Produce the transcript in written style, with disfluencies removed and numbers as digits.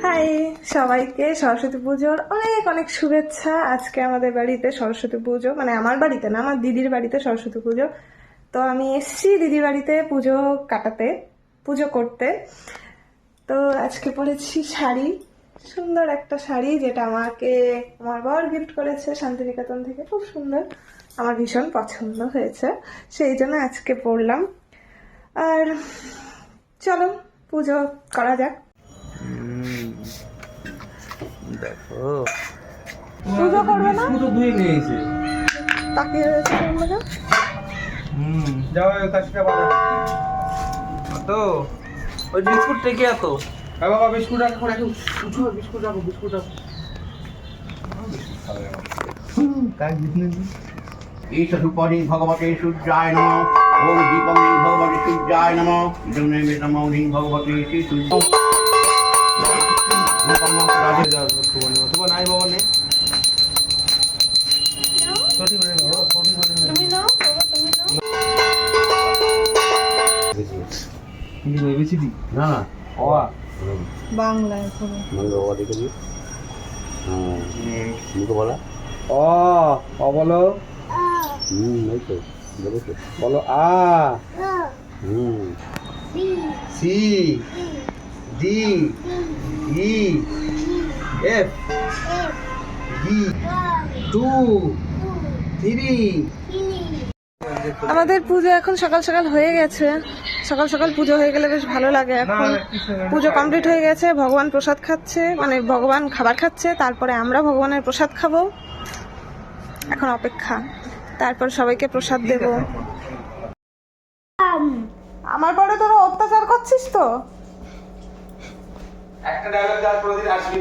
High সবাইকে, সরস্বতী পুজোর অনেক অনেক শুভেচ্ছা। আজকে আমাদের বাড়িতে সরস্বতী পুজো, মানে আমার বাড়িতে না, আমার দিদির বাড়িতে সরস্বতী পুজো। তো আমি এসছি দিদির বাড়িতে পুজো কাটাতে, পুজো করতে। তো আজকে পরেছি শাড়ি, সুন্দর একটা শাড়ি, যেটা আমাকে আমার বর গিফট করেছে শান্তিনিকেতন থেকে। খুব সুন্দর, আমার ভীষণ পছন্দ হয়েছে, সেই জন্য আজকে পরলাম। আর চলো পুজো করা যাক। দেখো পুজো করবে না? পুরো ধুয়ে নিয়েছে। তাকিয়ে রয়েছে তোমরা। যাও ওই কাজটা বাবা। তো ওই বিস্কুট থেকে এত বাবা বিস্কুট রাখো, উঠো বিস্কুট রাখো, বিস্কুট রাখো। কাজ দিন ईशसुपरि भगवते सूर्याय नमः। ओम दीपं लिंग भगवते सूर्याय नमः। इदं नमो लिंग भगवते सूर्याय। তো নাই বাবা নেই। তুমি নাও বাবা, তুমি নাও। কি ভেবেছিলি? না না ওয়া বাংলায় পুরো মানে বাবা দেখে দিই। হ্যাঁ মুখে বলা। ও বলো। এই তো দেখো বলো A. C D E F G 2 3। আমাদের পুজো এখন সকাল সকাল হয়ে গেছে। সকাল সকাল পুজো হয়ে গেলে বেশ ভালো লাগে। এখন পুজো কমপ্লিট হয়ে গেছে, ভগবান প্রসাদ খাচ্ছে, মানে ভগবান খাবার খাচ্ছে, তারপরে আমরা ভগবানের প্রসাদ খাবো। এখন অপেক্ষা, তারপর সবাইকে প্রসাদ দেব। আমার পরে তোরা অত্যাচার করছিস তো। একটা ডায়লগ যার প্রতিদিন আসবি।